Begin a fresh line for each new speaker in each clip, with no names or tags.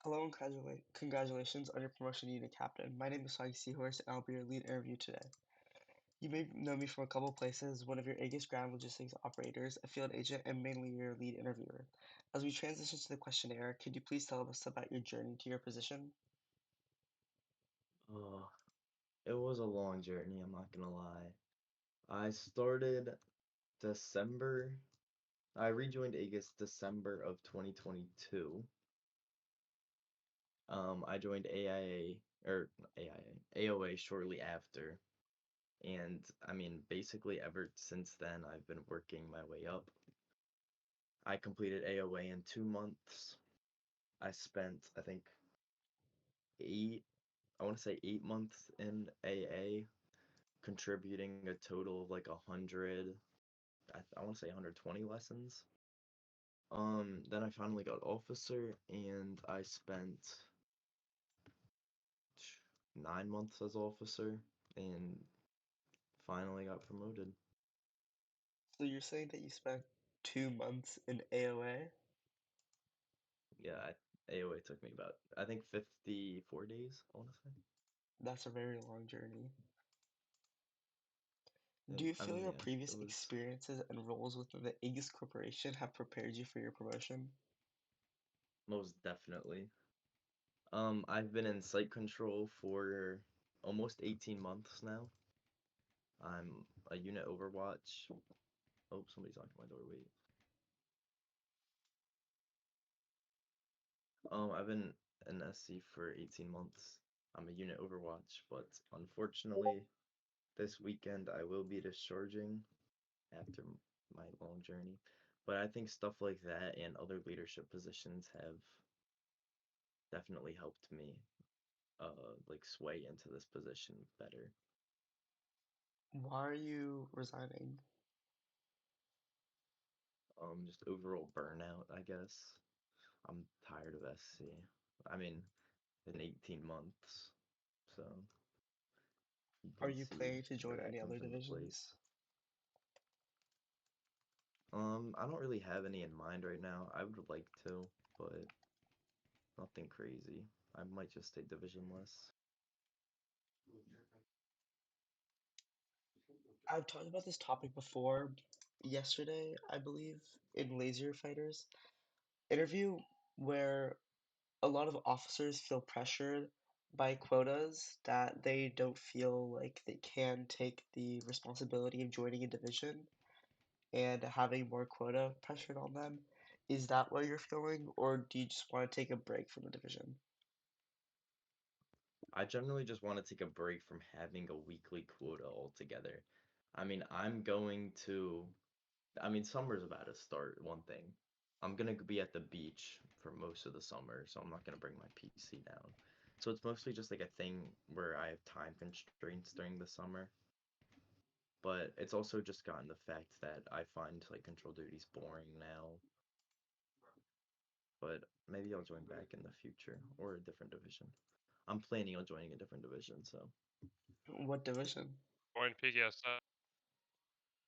Hello and congratulations on your promotion to unit captain. My name is saucy and I'll be your lead interview today. You may know me from a couple places, one of your AEGIS ground logistics operators, a field agent, and mainly your lead interviewer. As we transition to the questionnaire, could you please tell us about your journey to your position?
Oh, it was a long journey, I'm not gonna lie. I started December, I rejoined AEGIS December of 2022. I joined AIA, or not AIA, AOA shortly after. And I mean, basically ever since then, I've been working my way up. I completed AOA in 2 months. I spent, I think, eight, I want to say 8 months in AA, contributing a total of like 100. I want to say 120 lessons. Then I finally got officer, and I spent 9 months as officer, and finally got promoted.
So you're saying that you spent 2 months in AOA?
Yeah, AOA took me about, I think, 54 days, I want to say.
That's a very long journey. Do you
I
feel
mean,
your
yeah, it
previous
was
experiences and roles within the AEGIS Corporation have prepared you for your promotion?
most definitely. I've been in site control for almost 18 months now. I'm a unit Overwatch. Oh, somebody's knocking my door. Wait. I've been an SC for 18 months. I'm a unit Overwatch, but unfortunately, this weekend I will be discharging after my long journey. But I think stuff like that and other leadership positions have definitely helped me like sway into this position better.
Why are you resigning?
Just overall burnout, I guess. I'm tired of SC. I mean, in 18 months, so you
Are
can
you
see
planning to join
where that
any other
comes into place.
divisions?
I don't really have any in mind right now. I would like to, but nothing crazy. I might just stay divisionless.
I've talked about this topic before yesterday, I believe, in Laser Fighters interview, where a lot of officers feel pressured by quotas that they don't feel like they can take the responsibility of joining a division and having more quota pressured on them. Is that what you're feeling, or do you just want to take a break from the division?
I generally just want to take a break from having a weekly quota altogether. I mean, summer's about to start, one thing. I'm gonna be at the beach for most of the summer, so I'm not gonna bring my PC down. So it's mostly just like a thing where I have time constraints during the summer. But it's also just gotten the fact that I find like control duties boring now. But maybe I'll join back in the future or a different division. I'm planning on joining a different division, so
What division?
Join PDSS.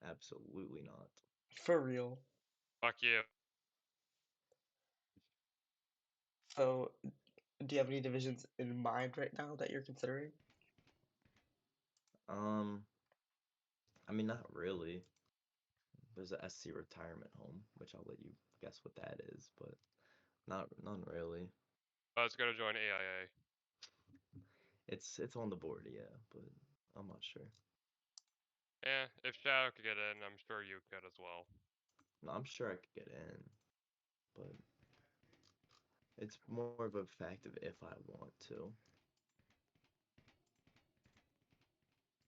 absolutely not.
For real.
Fuck you.
So, do you have any divisions in mind right now that you're considering?
Um, I mean, not really. There's a SC retirement home, which I'll let you guess what that is, but not really.
I was gonna join AIA.
It's on the board, yeah, but I'm not sure.
If Shadow could get in, I'm sure you could as well.
No, I'm sure I could get in, but it's more of a fact of if I want to.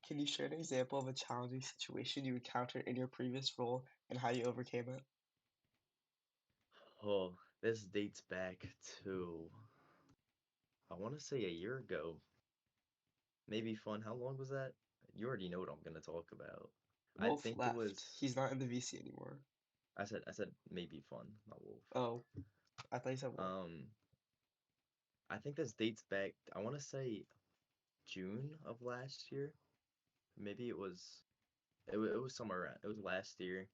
Can you share an example of a challenging situation you encountered in your previous role and how you overcame it?
Oh, this dates back to, I want to say a year ago. Maybe fun. How long was that? You already know what I'm gonna talk about. I
Wolf
think it
left.
was.
He's not in the VC anymore.
I said maybe fun, not wolf.
Oh, I thought you said Wolf.
Um, I think this dates back. I want to say June of last year. Maybe it was somewhere around. It was last year.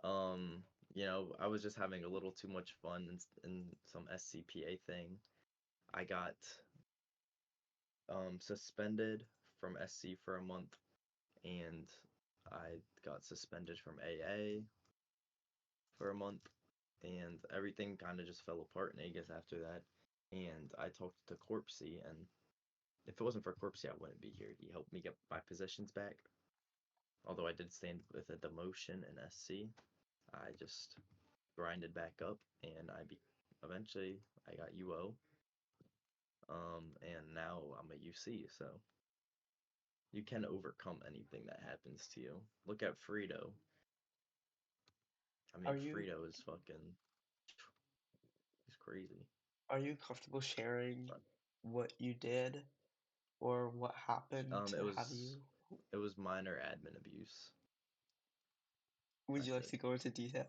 I was just having a little too much fun in some SCPA thing, I got suspended from SC for a month, and I got suspended from AA for a month, and everything kind of just fell apart in AEGIS after that. And I talked to Corpsey, and if it wasn't for Corpsey, I wouldn't be here. He helped me get my positions back. Although I did stand with a demotion in SC, I just grinded back up, and eventually I got UO, and now I'm at UC. So you can overcome anything that happens to you. Look at Frito. I
Are
mean,
you
Frito is fucking, he's crazy.
are you comfortable sharing
But
what you did or what happened
it
to have
was
you?
it was minor admin abuse.
Would you
That's
like
it.
to go into detail?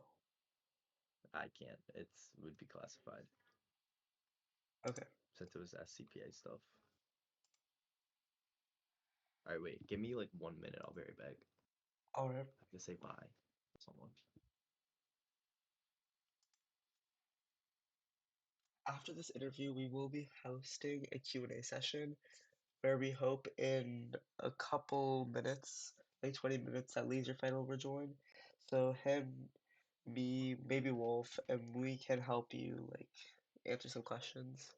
I can't. Would be classified
Okay.
since it was SCPA stuff. All right, wait. Give me like 1 minute. I'll be right back.
All right.
I have to say bye to someone.
After this interview, we will be hosting a Q&A session where we hope in a couple minutes, like 20 minutes, that Leisure Final will rejoin. So him, me, maybe Wolf, and we can help you like answer some questions.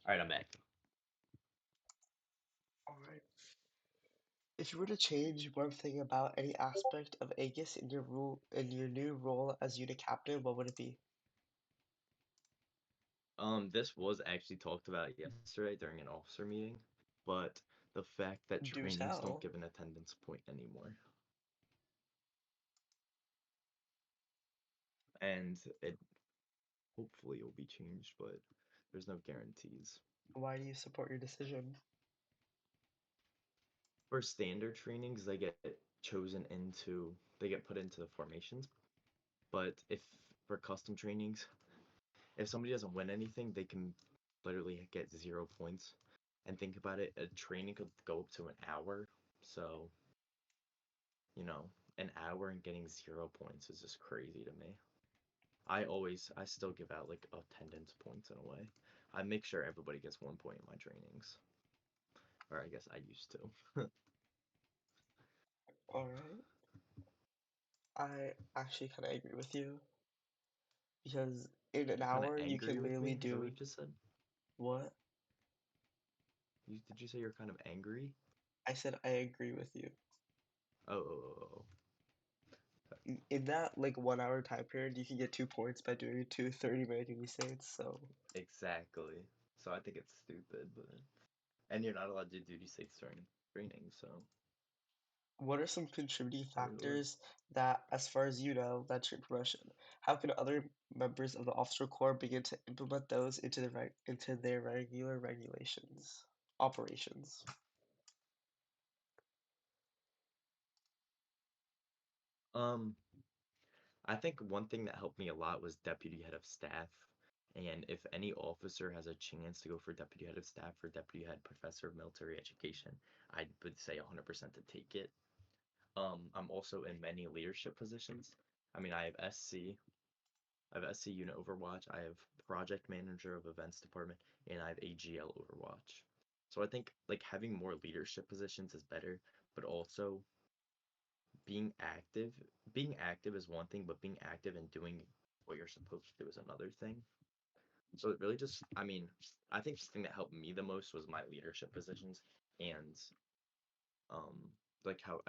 All right, I'm back.
All right. If you were to change one thing about any aspect of Aegis in your new role as unit captain, what would it be?
This was actually talked about yesterday during an officer meeting, but the fact that
Do
trainings don't
tell.
give an attendance point anymore, and it hopefully will be changed, but there's no guarantees.
Why do you support your decision?
For standard trainings, they get put into the formations, but if for custom trainings, if somebody doesn't win anything, they can literally get 0 points. And think about it, a training could go up to an hour, so you know, an hour and getting 0 points is just crazy to me. I still give out like attendance points in a way. I make sure everybody gets 1 point in my trainings. Or I guess I used to.
All right. I actually kind of agree with you because in an
You're kind of
hour you
angry
can
with
literally
me? Is that what you
do
just said?
what?
Did you say you're kind of angry?
I said I agree with you.
Oh.
In that like 1 hour time period, you can get 2 points by doing two 30-minute duty states. So,
Exactly. So I think it's stupid, but and you're not allowed to do duty states during training, so
what are some contributing
what it is.
factors that, as far as you know, led to your promotion? How can other members of the officer corps begin to implement those into their regular regulations, operations?
Um, I think one thing that helped me a lot was deputy head of staff. And if any officer has a chance to go for deputy head of staff or deputy head professor of military education, I would say 100% to take it. I'm also in many leadership positions. I mean, I have SC unit Overwatch, I have project manager of events department, and I have AGL Overwatch. So I think like having more leadership positions is better, but also being active is one thing, but being active and doing what you're supposed to do is another thing. So it really just, I mean, I think the thing that helped me the most was my leadership positions and um like how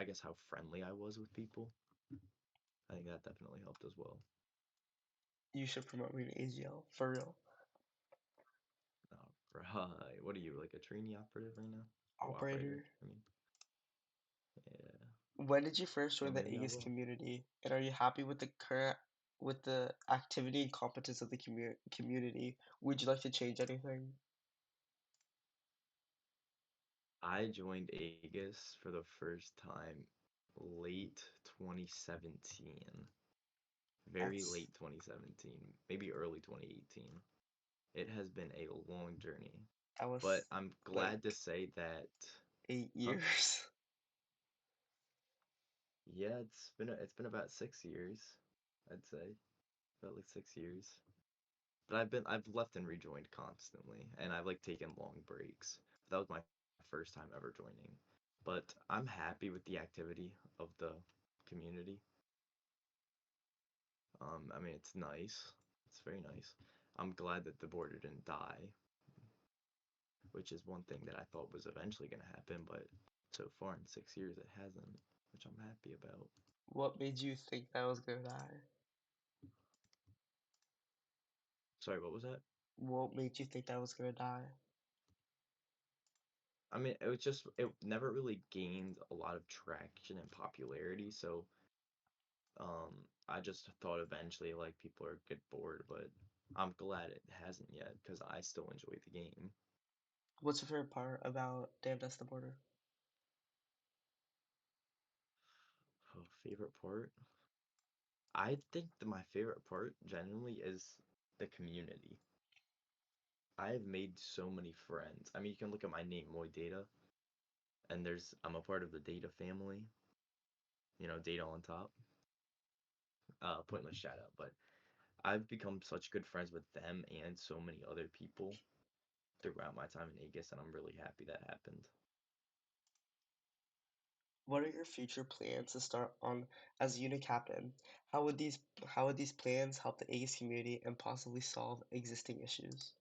friendly I was with people. I think that definitely helped as well.
You should promote me to AGL for real.
Oh, right. What are you, like a trainee operative right now? Oh, operator.
Operator,
I mean, yeah.
when did you first
So
join the
maybe I
Aegis
will.
community, and are you happy with the activity and competence of the community? Would you like to change anything?
I joined AEGIS for the first time late 2017. Very
That's
late 2017, maybe early 2018. It has been a long journey,
that
but
was
I'm glad to
like
say that,
eight
huh?
years.
Yeah, it's been about 6 years, I'd say, about like 6 years. But I've left and rejoined constantly, and I've like taken long breaks. That was my first time ever joining. But I'm happy with the activity of the community. I mean, it's nice. It's very nice. I'm glad that the border didn't die, which is one thing that I thought was eventually going to happen, but so far in 6 years it hasn't, which I'm happy about.
What made you think that was gonna die?
Sorry, what was that?
What made you think that was gonna die?
I mean, it never really gained a lot of traction and popularity, so I just thought eventually like people are get bored, but I'm glad it hasn't yet because I still enjoy the game.
What's your favorite part about Damn That's the Border?
Oh, favorite part? I think that my favorite part genuinely is the community. I have made so many friends. I mean, you can look at my name, Muydata, and I'm a part of the Data family. Data on top. Pointless shout out, but I've become such good friends with them and so many other people throughout my time in Aegis, and I'm really happy that happened.
What are your future plans to start on as unit captain? How would these plans help the ACE community and possibly solve existing issues?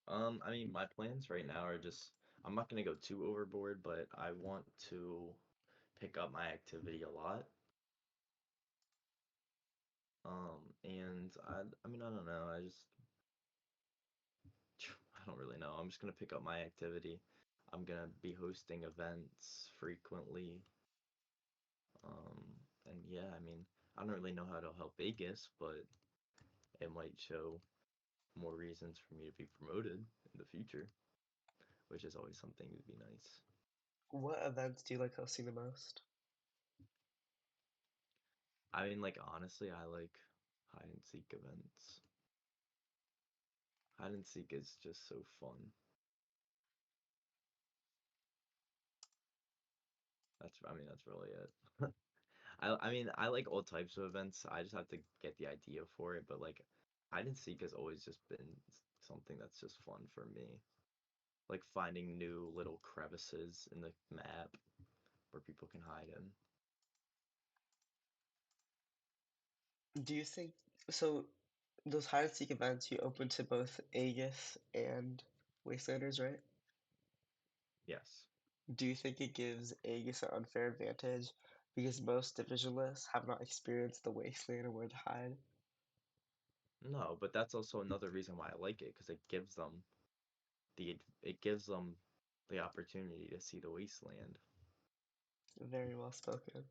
I mean, my plans right now are just I'm not gonna go too overboard, but I want to pick up my activity a lot. And I mean, I don't know. I don't really know. I'm just gonna pick up my activity. I'm gonna be hosting events frequently. And yeah, I mean, I don't really know how to help Vegas, but it might show more reasons for me to be promoted in the future, which is always something to be nice.
What events do you like hosting the most?
I mean, like honestly, I like hide and seek events. Hide and seek is just so fun. I mean, that's really it. I mean, I like all types of events. I just have to get the idea for it, but like hide and seek has always just been something that's just fun for me. Like finding new little crevices in the map where people can hide in.
Do you think so? Those hide and seek events you open to both Aegis and Wastelanders, right?
Yes.
Do you think it gives Aegis an unfair advantage because most divisionalists have not experienced the Wasteland or where to hide?
No, but that's also another reason why I like it because it gives them the opportunity to see the wasteland.
Very well spoken.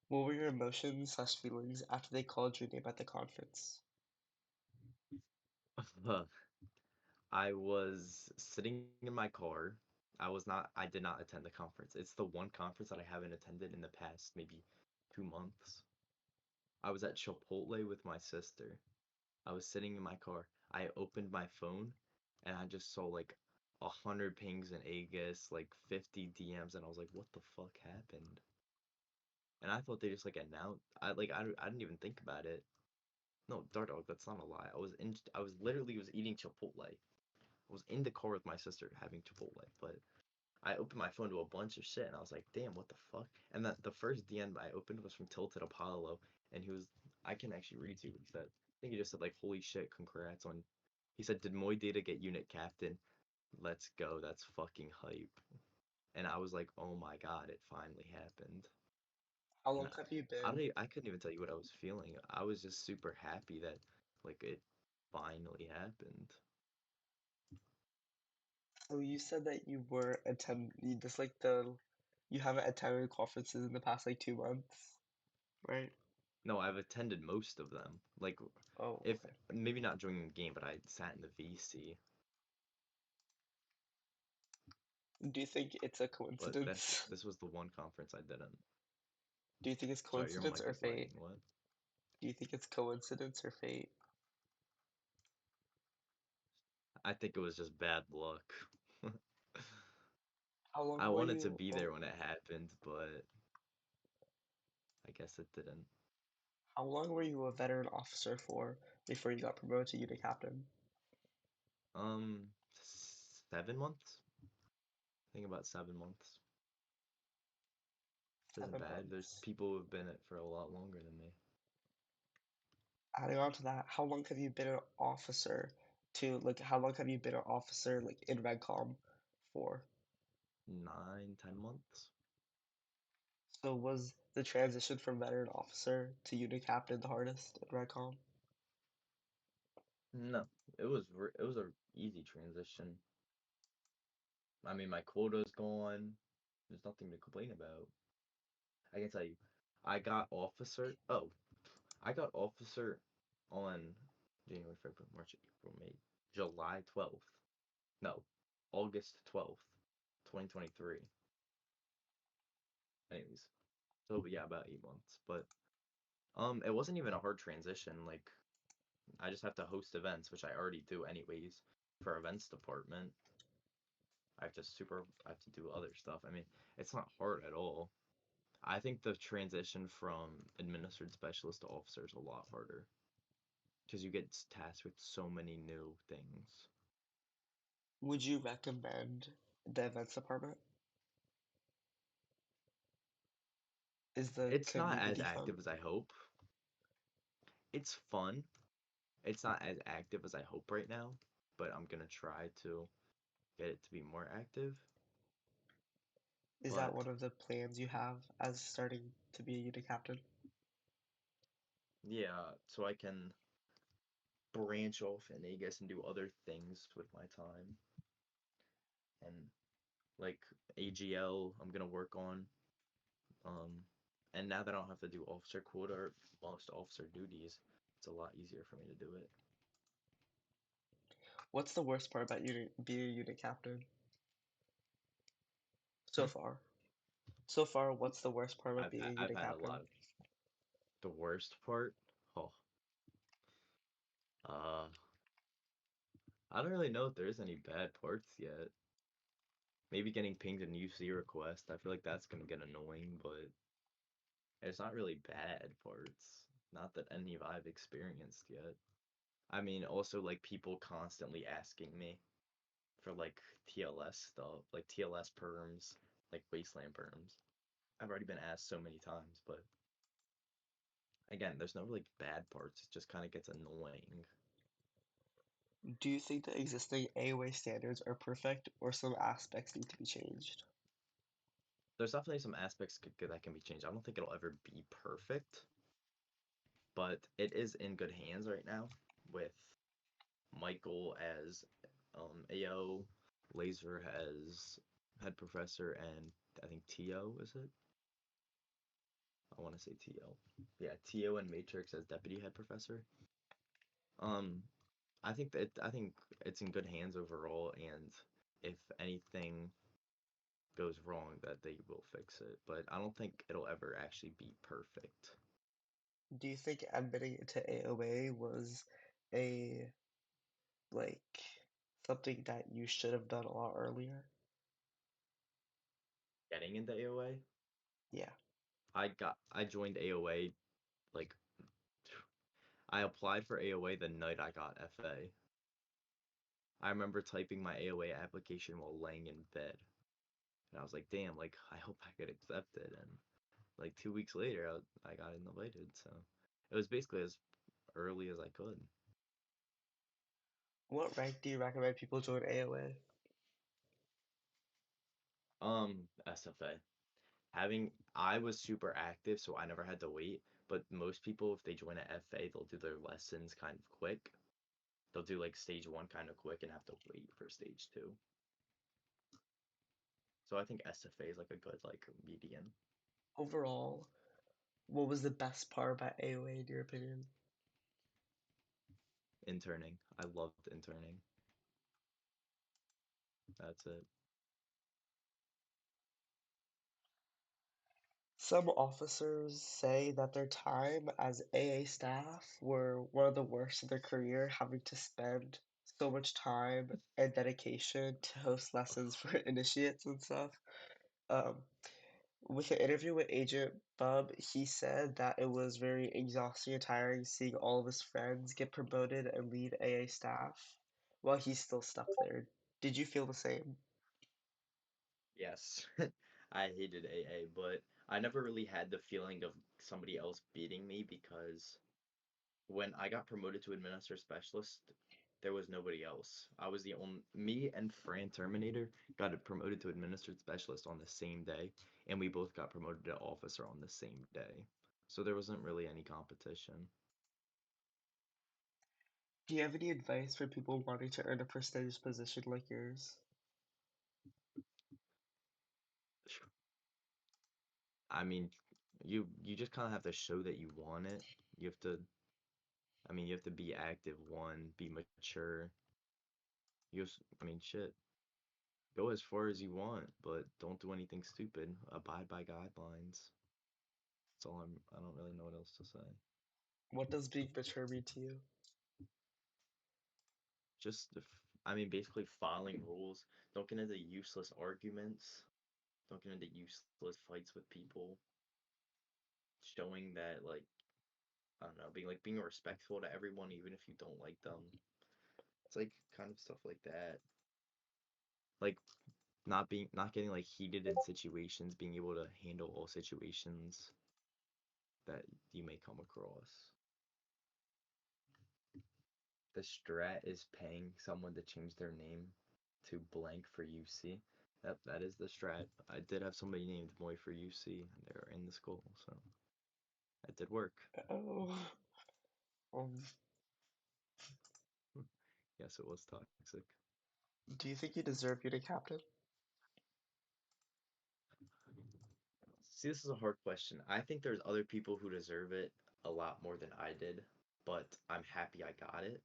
What were your emotions/feelings after they called your name at the conference?
I was sitting in my car. I did not attend the conference. It's the one conference that I haven't attended in the past maybe 2 months. I was at Chipotle with my sister. I was sitting in my car. I opened my phone and I just saw like 100 pings in Aegis, like 50 DMs, and I was like, what the fuck happened? And I thought they just like announced. I didn't even think about it. No, Dart Dog, that's not a lie. I was literally was eating Chipotle. I was in the car with my sister having Chipotle, but I opened my phone to a bunch of shit and I was like, damn, what the fuck? And that the first DM I opened was from Tilted Apollo, and I can actually read to you what he said. I think he just said like, holy shit, congrats on. He said, did Moy Data get unit captain? Let's go, that's fucking hype. And I was like, oh my god, it finally happened.
How
And
long have you been?
I couldn't even tell you what I was feeling. I was just super happy that like it finally happened.
So you said that you were you just like you haven't attended conferences in the past like 2 months, right?
No, I've attended most of them. Like,
Oh,
if
okay.
maybe not during the game, but I sat in the VC.
Do you think it's a
but
coincidence?
this was the one conference I didn't.
Do you think it's
Sorry, your
coincidence
mic
or
is
fate?
lagging. What?
Do you think it's coincidence or fate?
I think it was just bad luck.
How long
I
were
wanted to
you?
be there
Oh,
when it happened, but I guess it didn't.
how long were you a veteran officer for before you got promoted to unit captain?
7 months? I think about 7 months. Which isn't
Seven
bad. There's
months.
people who've been it for a lot longer than me.
Adding on to that, how long have you been an officer how long have you been an officer like in Redcom for?
9, 10 months?
So was the transition from veteran officer to unit captain the hardest in Redcom?
No, it was a easy transition. I mean, my quota's gone. There's nothing to complain about. I can tell you, I got officer. Oh, I got officer on January, February, March, April, May, July 12th. No, August 12th, 2023. Anyways, so yeah, about 8 months. But it wasn't even a hard transition. Like I just have to host events, which I already do anyways for events department. I have to do other stuff. I mean, it's not hard at all. I think the transition from administered specialist to officer is a lot harder because you get tasked with so many new things.
Would you recommend the events department? Is the
It's not as
community fun?
active as I hope. It's fun. It's not as active as I hope right now, but I'm gonna try to get it to be more active.
Is that
But
one of the plans you have as starting to be a unit captain?
yeah, so I can branch off in AEGIS and do other things with my time. And like AGL, I'm gonna work on. Um, and now that I don't have to do officer quota or most officer duties, it's a lot easier for me to do it.
What's the worst part about being a unit captain so
Hmm?
far? So far, what's the worst part about being a
I've
unit
had a lot
captain?
of the worst part. Oh, uh, I don't really know if there's any bad parts yet. Maybe getting pinged an UC request. I feel like that's gonna get annoying, but it's not really bad parts. Not that any of I've experienced yet. I mean, also like people constantly asking me for like TLS stuff, like TLS perms, like wasteland perms. I've already been asked so many times, but again, there's no like bad parts. It just kind of gets annoying.
Do you think the existing AOA standards are perfect or some aspects need to be changed?
There's definitely some aspects that can be changed. I don't think it'll ever be perfect, but it is in good hands right now with Michael as AO, Laser as head professor, and I think TO is it? I want to say TO. Yeah, TO and Matrix as deputy head professor. Um, I think it's in good hands overall, and if anything goes wrong, that they will fix it. But I don't think it'll ever actually be perfect.
Do you think admitting into AOA was a like something that you should have done a lot earlier?
Getting into AOA,
Yeah.
I joined AOA like I applied for AOA the night I got FA. I remember typing my AOA application while laying in bed, and I was like, "Damn, like I hope I get accepted." And like 2 weeks later, I got invited. So it was basically as early as I could.
What rank do you recommend people join AOA?
SFA. I was super active, so I never had to wait. But most people, if they join a FA, they'll do their lessons kind of quick. They'll do like stage one kind of quick and have to wait for stage two. So I think SFA is like a good like median.
Overall, what was the best part about AOA in your opinion?
Interning. I loved interning. That's it.
Some officers say that their time as AA staff were one of the worst in their career, having to spend so much time and dedication to host lessons for initiates and stuff. Um, with an interview with Agent Bub, he said that it was very exhausting and tiring seeing all of his friends get promoted and lead AA staff while he's still stuck there. Did you feel the same?
Yes, I hated AA, but I never really had the feeling of somebody else beating me because when I got promoted to administrator specialist, there was nobody else. I was the only me and Fran Terminator got promoted to administrative specialist on the same day, and we both got promoted to officer on the same day. So there wasn't really any competition.
Do you have any advice for people wanting to earn a prestigious position like yours?
I mean, you just kind of have to show that you want it. You have to, I mean, you have to be active, one, be mature. I mean, shit, go as far as you want, but don't do anything stupid. Abide by guidelines. That's all I don't really know what else to say.
What does being mature mean to you?
Just, I mean, basically following rules. Don't get into useless arguments. Don't get into useless fights with people. Showing that, like, I don't know, being respectful to everyone, even if you don't like them. It's like kind of stuff like that. Like not getting like heated in situations, being able to handle all situations that you may come across. The strat is paying someone to change their name to blank for UC. That is the strat. I did have somebody named Moy for UC, and they're in the school, so that did work.
Oh, um,
Yes, it was toxic.
do you think you deserve being a captain?
See, this is a hard question. I think there's other people who deserve it a lot more than I did, but I'm happy I got it.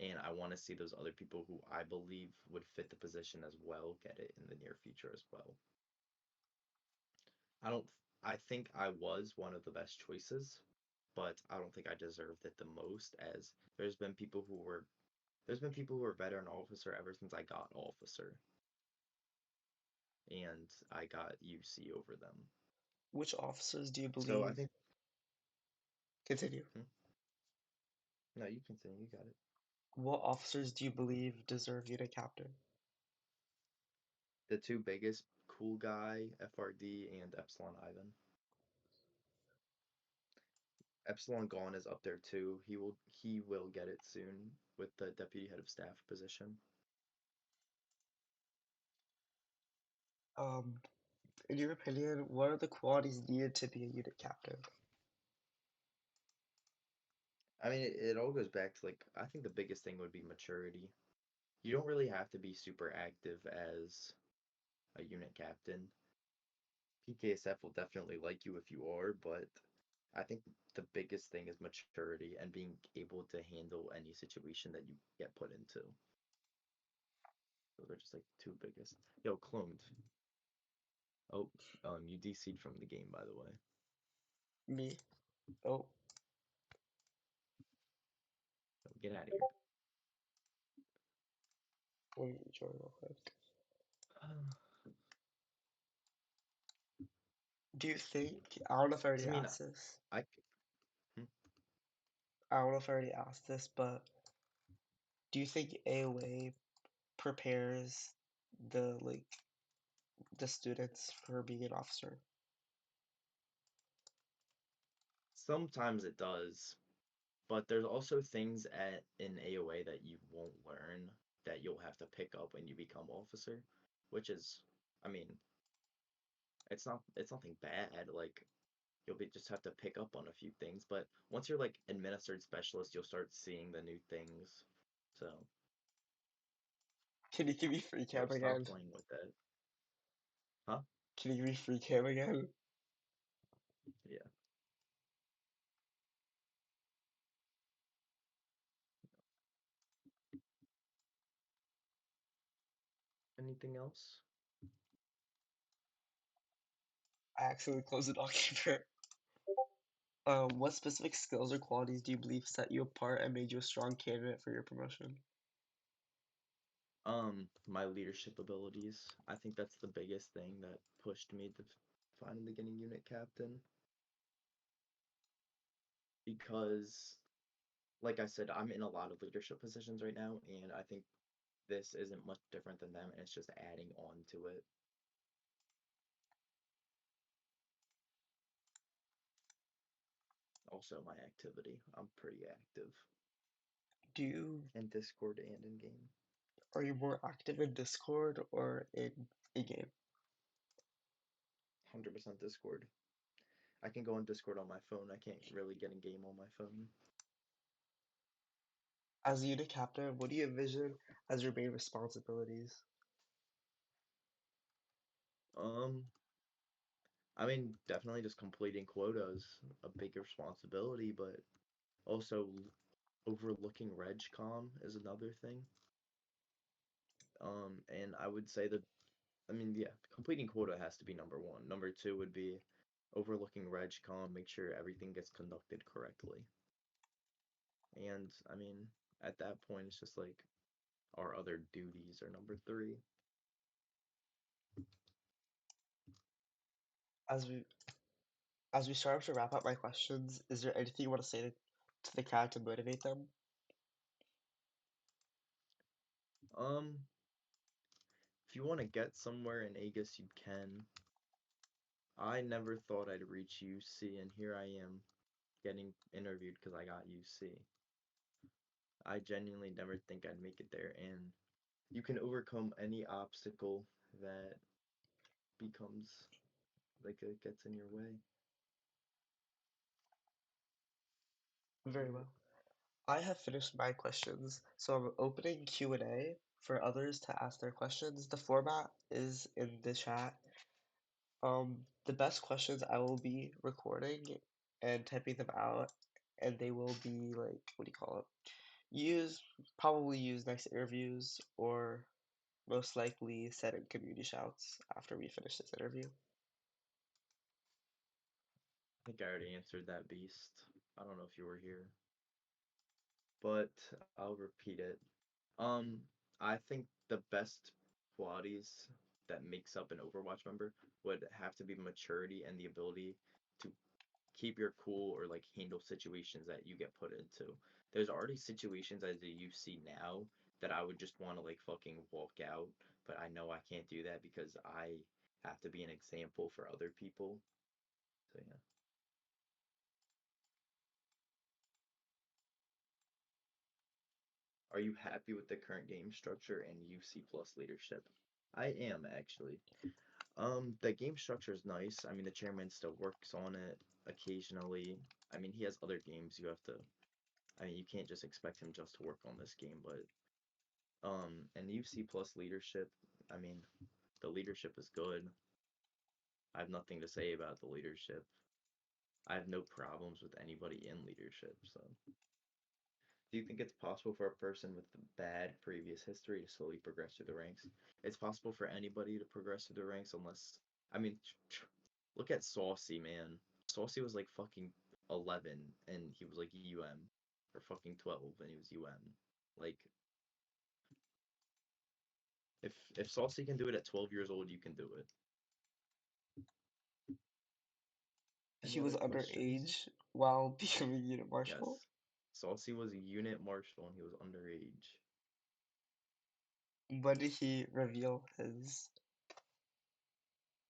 And I want to see those other people who I believe would fit the position as well get it in the near future as well. I don't, I think I was one of the best choices, but I don't think I deserved it the most as there's been people who were veteran officer ever since I got officer and I got UC over them.
Which officers do you
So I
believe?
think,
Continue.
hmm? No, you continue, you got it.
What officers do you believe deserve being a captain?
The two biggest, Cool Guy, FRD, and Epsilon Ivan. Epsilon Gone is up there too. He will get it soon with the deputy head of staff position.
Um, in your opinion, what are the qualities needed to be a unit captain?
I mean, it all goes back to like I think the biggest thing would be maturity. You don't really have to be super active as a unit captain. PKSF will definitely like you if you are, but I think the biggest thing is maturity and being able to handle any situation that you get put into. Those are just like two biggest. Yo, cloned. Oh, you DC'd from the game, by the way.
Me? Oh,
Get out of here.
let me join real quick. Do you think, I don't know if I
Because
already
I mean,
asked this.
I hmm?
I don't know if I already asked this, but do you think AOA prepares the students for being an officer?
Sometimes it does, but there's also things in AOA that you won't learn that you'll have to pick up when you become officer, which is, I mean, it's nothing bad. Like just have to pick up on a few things, but once you're like administered specialist, you'll start seeing the new things. So,
Can you give me free
yo,
cam
stop
again?
playing with that, huh?
Can you give me free cam again?
Yeah. Anything else?
I accidentally closed the document. What specific skills or qualities do you believe set you apart and made you a strong candidate for your promotion?
My leadership abilities. I think that's the biggest thing that pushed me to finally getting unit captain. Because, like I said, I'm in a lot of leadership positions right now, and I think this isn't much different than them, and it's just adding on to it. Also, my activity. I'm pretty active
Do you
in Discord and in game.
Are you more active in Discord or in a game?
100% Discord. I can go on Discord on my phone. I can't really get in game on my phone.
As a unit captain, what do you envision as your main responsibilities?
Um, I mean, definitely just completing quotas, a big responsibility, but also overlooking RegCom is another thing. And I would say that, I mean, yeah, completing quota has to be number one. Number two would be overlooking RegCom, make sure everything gets conducted correctly. And I mean, at that point, it's just like our other duties are number three.
As we as we start to wrap up my questions, is there anything you want to say to the crowd to motivate them?
Um, if you want to get somewhere in AEGIS, you can. I never thought I'd reach UC, and here I am getting interviewed because I got UC. I genuinely never think I'd make it there, and you can overcome any obstacle that becomes like it gets in your way.
Very well. I have finished my questions, so I'm opening Q&A for others to ask their questions. The format is in the chat. The best questions I will be recording and typing them out, and they will be like, what do you call it? Use Probably use next interviews or most likely set in community shouts after we finish this interview.
I think I already answered that beast. I don't know if you were here, but I'll repeat it. Um, I think the best qualities that makes up an Overwatch member would have to be maturity and the ability to keep your cool or like handle situations that you get put into. There's already situations as a UC now that I would just want to like fucking walk out, but I know I can't do that because I have to be an example for other people. So yeah. Are you happy with the current game structure and UC plus leadership? I am actually. The game structure is nice. I mean, the chairman still works on it occasionally. I mean, he has other games you have to. I mean, you can't just expect him just to work on this game, but and UC plus leadership. I mean, the leadership is good. I have nothing to say about the leadership. I have no problems with anybody in leadership. So, do you think it's possible for a person with bad previous history to slowly progress through the ranks? It's possible for anybody to progress through the ranks unless, I mean, look at Saucy, man. Saucy was like fucking 11 and he was like UM, or fucking 12 and he was UM. Like, if Saucy can do it at 12 years old, you can do it.
He
Any
was
other questions?
underage while becoming unit marshal.
Yes. Saucy was a unit marshal and he was underage.
When did he reveal his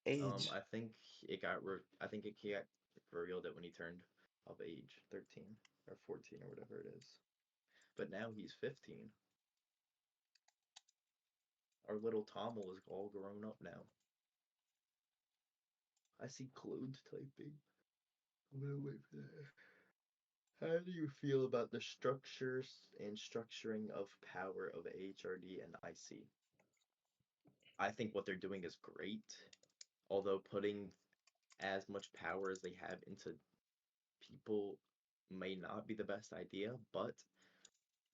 age?
I think I think he got revealed it when he turned of age, 13 or 14 or whatever it is. But now he's 15. Our little Tommel is all grown up now. I see Claude typing. I'm gonna wait for that. How do you feel about the structures and structuring of power of HRD and IC? I think what they're doing is great, although putting as much power as they have into people may not be the best idea, but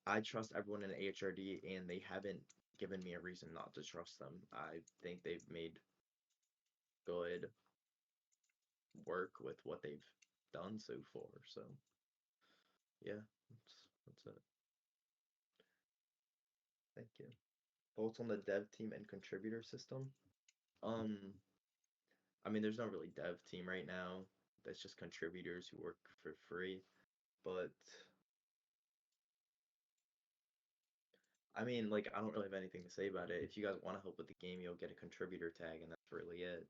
I trust everyone in HRD and they haven't given me a reason not to trust them. I think they've made good work with what they've done so far. So yeah, that's it. Thank you. Thoughts on the dev team and contributor system? Um, I mean, there's not really dev team right now. That's just contributors who work for free. But I mean, like, I don't really have anything to say about it. If you guys want to help with the game, you'll get a contributor tag, and that's really it.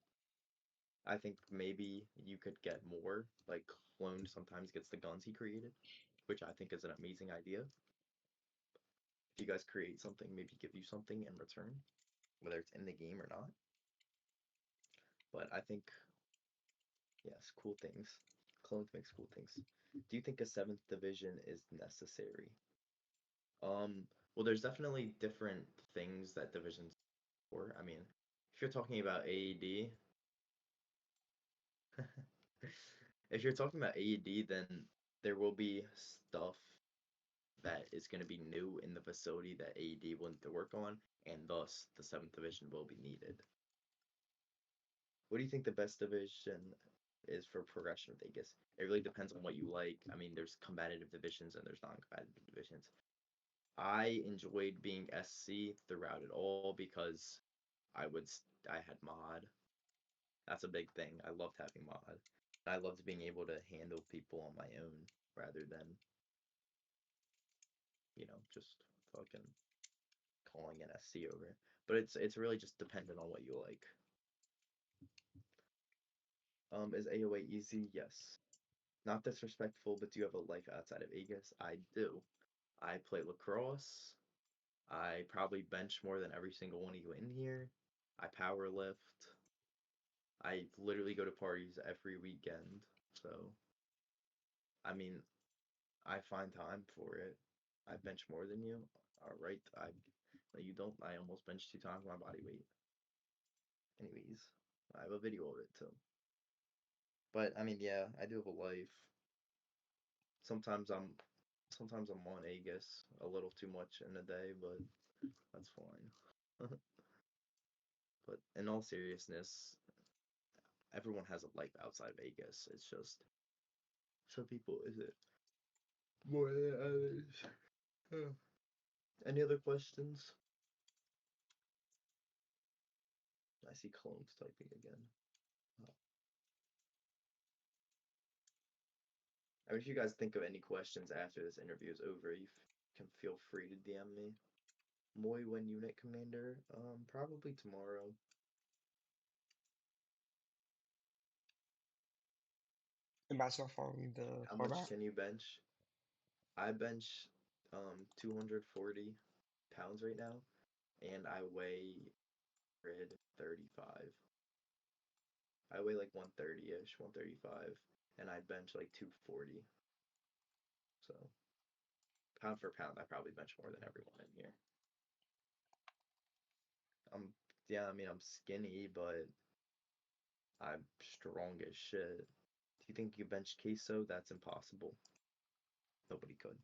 I think maybe you could get more. Like, Clone sometimes gets the guns he created, which I think is an amazing idea. If you guys create something, maybe give you something in return, whether it's in the game or not. But I think, yes, cool things. Clones makes cool things. Do you think a seventh division is necessary? Well, there's definitely different things that divisions for. I mean, if you're talking about AED, if you're talking about AED, then there will be stuff that is going to be new in the facility that AED will need to work on, and thus the seventh division will be needed. What do you think the best division is for progression with AEGIS? It really depends on what you like. I mean, there's combative divisions and there's non-combative divisions. I enjoyed being SC throughout it all because I had mod. That's a big thing. I loved having mod. I loved being able to handle people on my own rather than, just fucking calling an SC over. But it's really just dependent on what you like. Is AOA easy? Yes. Not disrespectful, but do you have a life outside of Aegis? I do. I play lacrosse. I probably bench more than every single one of you in here. I power lift. I literally go to parties every weekend. So, I mean, I find time for it. I bench more than you. All right. You don't. I almost bench 2 times my body weight. Anyways, I have a video of it too. But I mean, yeah, I do have a life. Sometimes I'm sometimes I'm on Aegis a little too much in a day, but that's fine. But in all seriousness, everyone has a life outside of Aegis. It's just some people is it more than others. Any other questions? I see clones typing again. Oh. I mean, if you guys think of any questions after this interview is over, you can feel free to DM me. Moy when unit commander? Probably tomorrow.
Imagine not following the
How much
format.
can you bench? I bench 240 pounds right now, and I weigh 135. I weigh like 130-ish, 135, and I bench like 240. So pound for pound, I probably bench more than everyone in here. I'm yeah, I mean I'm skinny, but I'm strong as shit. Do you think you bench queso? That's impossible. Nobody could.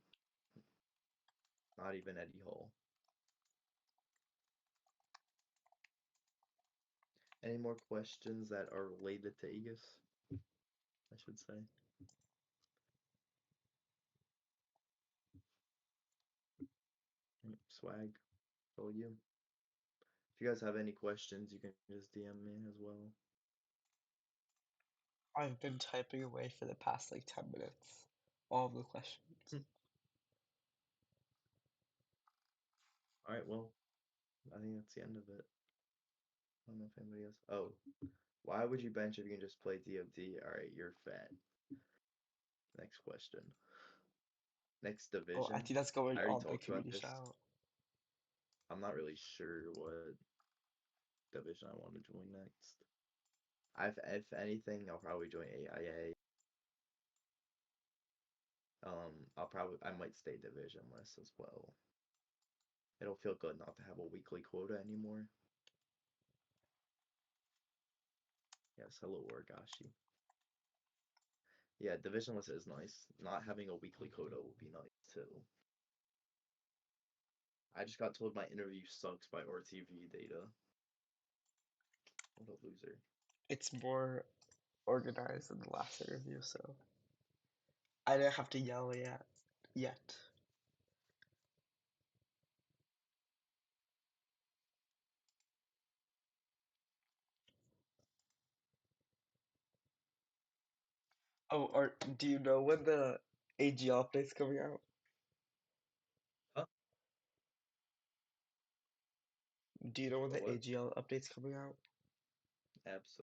Not even Eddie Hall. Any more questions that are related to Aegis? I should say. Swag, all you. If you guys have any questions, you can just DM me as well.
I've been typing away for the past like 10 minutes. All of the questions.
All right, well, I think that's the end of it. I don't know if anybody else. Oh, why would you bench if you can just play DOD? All right, you're fat. Next question. Next
Oh, I
division.
think that's
I
going
already
on the
talked about
community
this.
shout.
I'm not really sure what division I want to join next. If anything, I'll probably join AIA. I might stay divisionless as well. It'll feel good not to have a weekly quota anymore. Yes, hello Orgashi. Yeah, divisionless is nice. Not having a weekly quota will be nice too. I just got told my interview sucks by RTV data. What a loser.
It's more organized in the last interview, so I didn't have to yell yet. Oh, or do you know when the AGL update's coming out?
Huh?
Do you know when
The
the
what?
AGL update's coming out?
Absolutely.